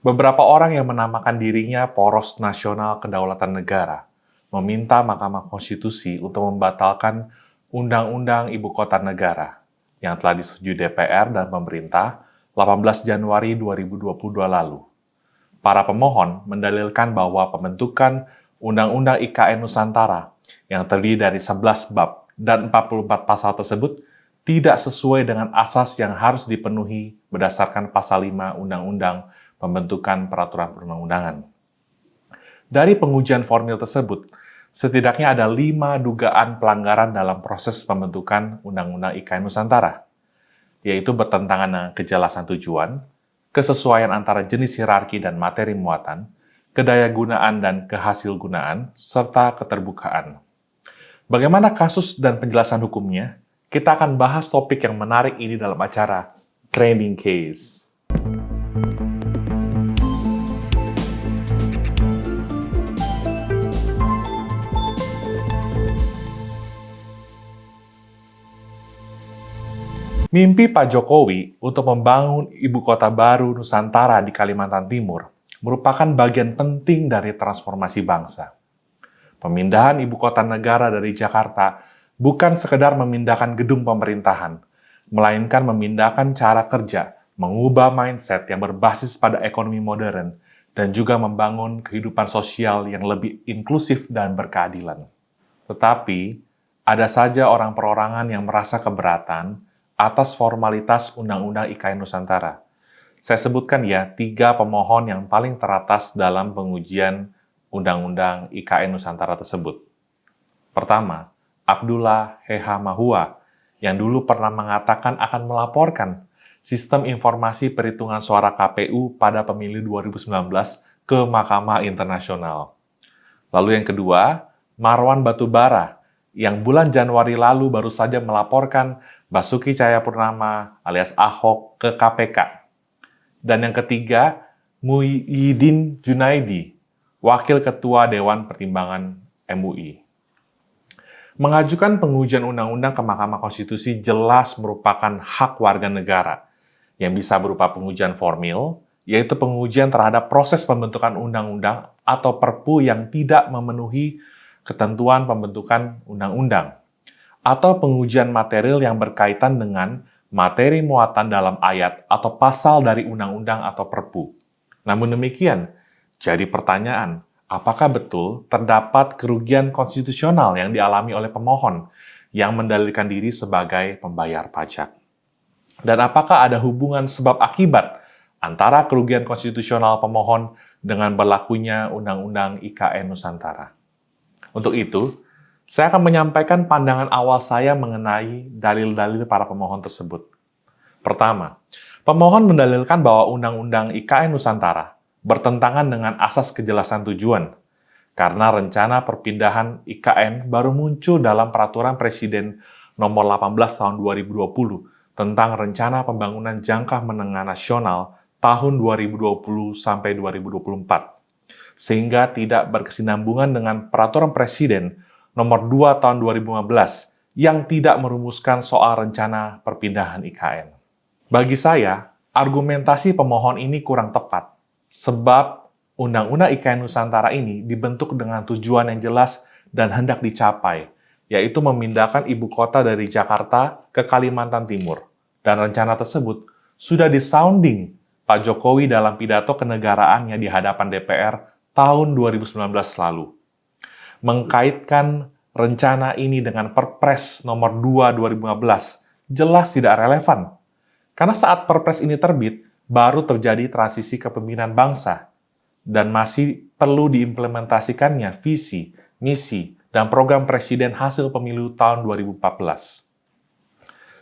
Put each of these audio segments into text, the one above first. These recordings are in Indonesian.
Beberapa orang yang menamakan dirinya Poros Nasional Kedaulatan Negara meminta Mahkamah Konstitusi untuk membatalkan Undang-Undang Ibu Kota Negara yang telah disetujui DPR dan pemerintah 18 Januari 2022 lalu. Para pemohon mendalilkan bahwa pembentukan Undang-Undang IKN Nusantara yang terdiri dari 11 bab dan 44 pasal tersebut tidak sesuai dengan asas yang harus dipenuhi berdasarkan pasal 5 Undang-Undang Pembentukan Peraturan Perundang-undangan. Dari pengujian formil tersebut, setidaknya ada 5 dugaan pelanggaran dalam proses pembentukan Undang-Undang IKN Nusantara, yaitu bertentangan dengan kejelasan tujuan, kesesuaian antara jenis hierarki dan materi muatan, kedayagunaan dan kehasilgunaan, serta keterbukaan. Bagaimana kasus dan penjelasan hukumnya? Kita akan bahas topik yang menarik ini dalam acara Trending Case. Mimpi Pak Jokowi untuk membangun ibu kota baru Nusantara di Kalimantan Timur merupakan bagian penting dari transformasi bangsa. Pemindahan ibu kota negara dari Jakarta bukan sekedar memindahkan gedung pemerintahan, melainkan memindahkan cara kerja, mengubah mindset yang berbasis pada ekonomi modern, dan juga membangun kehidupan sosial yang lebih inklusif dan berkeadilan. Tetapi, ada saja orang perorangan yang merasa keberatan atas formalitas Undang-Undang IKN Nusantara. Saya sebutkan ya, 3 pemohon yang paling teratas dalam pengujian Undang-Undang IKN Nusantara tersebut. Pertama, Abdullah Heha Mahua, yang dulu pernah mengatakan akan melaporkan sistem informasi perhitungan suara KPU pada pemilu 2019 ke Mahkamah Internasional. Lalu yang kedua, Marwan Batubara, yang bulan Januari lalu baru saja melaporkan Basuki Cahayapurnama alias Ahok ke KPK. Dan yang ketiga, Muhyiddin Junaidi, Wakil Ketua Dewan Pertimbangan MUI. Mengajukan pengujian undang-undang ke Mahkamah Konstitusi jelas merupakan hak warga negara yang bisa berupa pengujian formil, yaitu pengujian terhadap proses pembentukan undang-undang atau Perpu yang tidak memenuhi ketentuan pembentukan undang-undang, atau pengujian material yang berkaitan dengan materi muatan dalam ayat atau pasal dari undang-undang atau Perpu. Namun demikian, jadi pertanyaan, apakah betul terdapat kerugian konstitusional yang dialami oleh pemohon yang mendalilkan diri sebagai pembayar pajak? Dan apakah ada hubungan sebab akibat antara kerugian konstitusional pemohon dengan berlakunya Undang-Undang IKN Nusantara? Untuk itu, saya akan menyampaikan pandangan awal saya mengenai dalil-dalil para pemohon tersebut. Pertama, pemohon mendalilkan bahwa Undang-Undang IKN Nusantara bertentangan dengan asas kejelasan tujuan, karena rencana perpindahan IKN baru muncul dalam Peraturan Presiden Nomor 18 Tahun 2020 tentang Rencana Pembangunan Jangka Menengah Nasional tahun 2020 sampai 2024, sehingga tidak berkesinambungan dengan Peraturan Presiden Nomor 2 Tahun 2015 yang tidak merumuskan soal rencana perpindahan IKN. Bagi saya, argumentasi pemohon ini kurang tepat, sebab Undang-Undang IKN Nusantara ini dibentuk dengan tujuan yang jelas dan hendak dicapai, yaitu memindahkan ibu kota dari Jakarta ke Kalimantan Timur. Dan rencana tersebut sudah disounding Pak Jokowi dalam pidato kenegaraannya di hadapan DPR tahun 2019 lalu. Mengkaitkan rencana ini dengan Perpres nomor 2 2015 jelas tidak relevan. Karena saat Perpres ini terbit, baru terjadi transisi kepemimpinan bangsa dan masih perlu diimplementasikannya visi, misi, dan program Presiden hasil pemilu tahun 2014.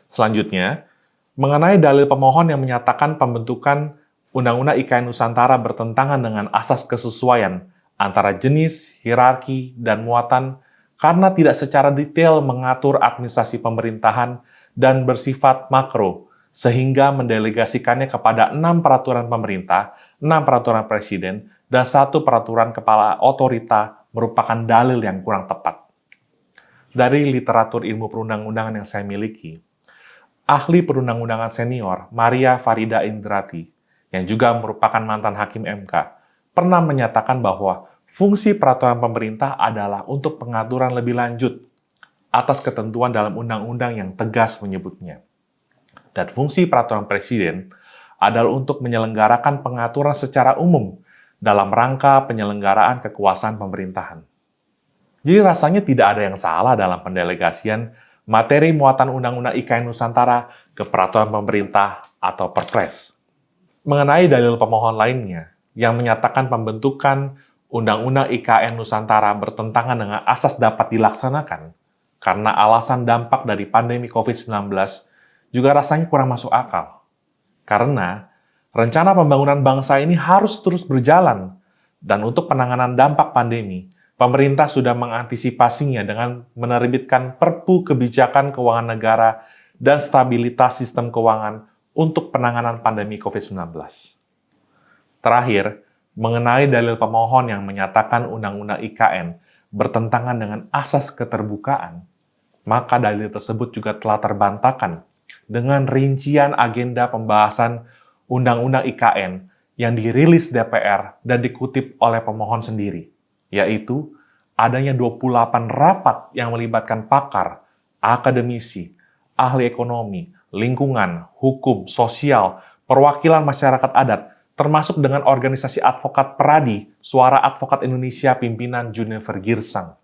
Selanjutnya, mengenai dalil pemohon yang menyatakan pembentukan Undang-Undang IKN Nusantara bertentangan dengan asas kesesuaian antara jenis, hierarki, dan muatan karena tidak secara detail mengatur administrasi pemerintahan dan bersifat makro, sehingga mendelegasikannya kepada 6 peraturan pemerintah, 6 peraturan presiden, dan 1 peraturan kepala otorita merupakan dalil yang kurang tepat. Dari literatur ilmu perundang-undangan yang saya miliki, ahli perundang-undangan senior Maria Farida Indrati yang juga merupakan mantan hakim MK, pernah menyatakan bahwa fungsi peraturan pemerintah adalah untuk pengaturan lebih lanjut atas ketentuan dalam undang-undang yang tegas menyebutnya. Dan fungsi peraturan presiden adalah untuk menyelenggarakan pengaturan secara umum dalam rangka penyelenggaraan kekuasaan pemerintahan. Jadi rasanya tidak ada yang salah dalam pendelegasian materi muatan Undang-Undang IKN Nusantara ke peraturan pemerintah atau Perpres. Mengenai dalil pemohon lainnya yang menyatakan pembentukan Undang-Undang IKN Nusantara bertentangan dengan asas dapat dilaksanakan karena alasan dampak dari pandemi COVID-19 juga rasanya kurang masuk akal. Karena rencana pembangunan bangsa ini harus terus berjalan, dan untuk penanganan dampak pandemi, pemerintah sudah mengantisipasinya dengan menerbitkan Perpu Kebijakan Keuangan Negara dan Stabilitas Sistem Keuangan untuk penanganan pandemi COVID-19. Terakhir, mengenai dalil pemohon yang menyatakan Undang-Undang IKN bertentangan dengan asas keterbukaan, maka dalil tersebut juga telah terbantahkan dengan rincian agenda pembahasan Undang-Undang IKN yang dirilis DPR dan dikutip oleh pemohon sendiri, yaitu adanya 28 rapat yang melibatkan pakar, akademisi, ahli ekonomi, lingkungan, hukum, sosial, perwakilan masyarakat adat, termasuk dengan organisasi advokat Peradi, Suara Advokat Indonesia pimpinan Junifer Girsang.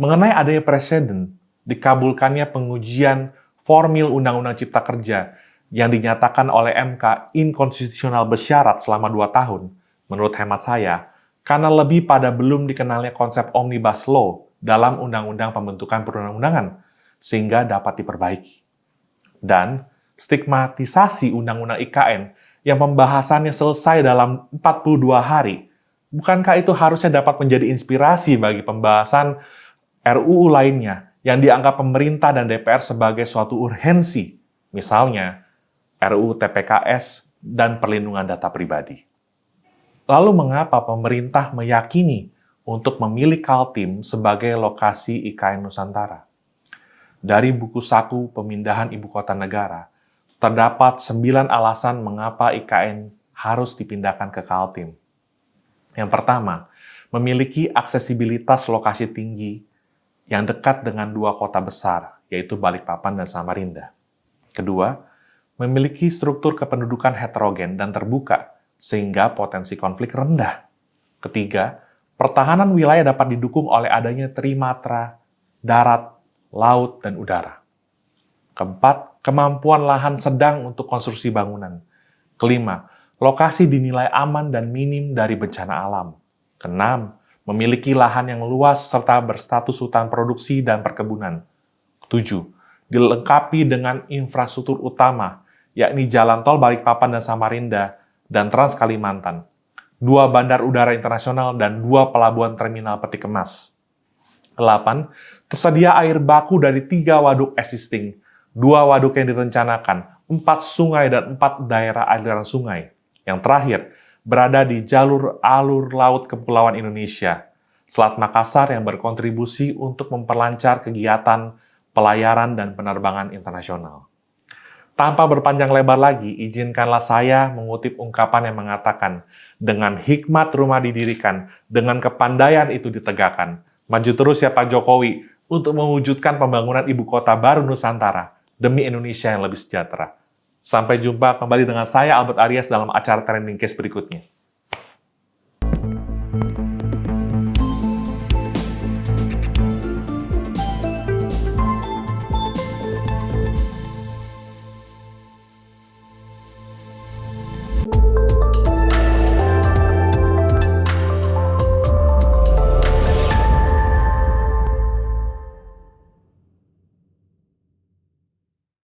Mengenai adanya presiden, dikabulkannya pengujian formil Undang-Undang Cipta Kerja yang dinyatakan oleh MK inkonstitusional bersyarat selama 2 tahun, menurut hemat saya, karena lebih pada belum dikenalnya konsep Omnibus Law dalam Undang-Undang Pembentukan Perundang-undangan, sehingga dapat diperbaiki. Dan stigmatisasi Undang-Undang IKN yang pembahasannya selesai dalam 42 hari, bukankah itu harusnya dapat menjadi inspirasi bagi pembahasan RUU lainnya yang dianggap pemerintah dan DPR sebagai suatu urgensi, misalnya RUU TPKS dan perlindungan data pribadi. Lalu mengapa pemerintah meyakini untuk memilih Kaltim sebagai lokasi IKN Nusantara? Dari buku saku pemindahan ibu kota negara, terdapat 9 alasan mengapa IKN harus dipindahkan ke Kaltim. Yang pertama, memiliki aksesibilitas lokasi tinggi yang dekat dengan 2 kota besar, yaitu Balikpapan dan Samarinda. Kedua, memiliki struktur kependudukan heterogen dan terbuka, sehingga potensi konflik rendah. Ketiga, pertahanan wilayah dapat didukung oleh adanya trimatra, darat, laut, dan udara. Keempat, kemampuan lahan sedang untuk konstruksi bangunan. Kelima, lokasi dinilai aman dan minim dari bencana alam. Keenam, memiliki lahan yang luas serta berstatus hutan produksi dan perkebunan. 7. Dilengkapi dengan infrastruktur utama, yakni jalan tol Balikpapan dan Samarinda, dan Trans Kalimantan, 2 bandar udara internasional, dan 2 pelabuhan terminal peti kemas. 8. Tersedia air baku dari 3 waduk existing, 2 waduk yang direncanakan, 4 sungai, dan 4 daerah aliran sungai. Yang terakhir, berada di jalur alur laut Kepulauan Indonesia, Selat Makassar yang berkontribusi untuk memperlancar kegiatan pelayaran dan penerbangan internasional. Tanpa berpanjang lebar lagi, izinkanlah saya mengutip ungkapan yang mengatakan, dengan hikmat rumah didirikan, dengan kepandaian itu ditegakkan. Maju terus ya Pak Jokowi untuk mewujudkan pembangunan ibu kota baru Nusantara demi Indonesia yang lebih sejahtera. Sampai jumpa kembali dengan saya, Albert Aries, dalam acara Trending Case berikutnya.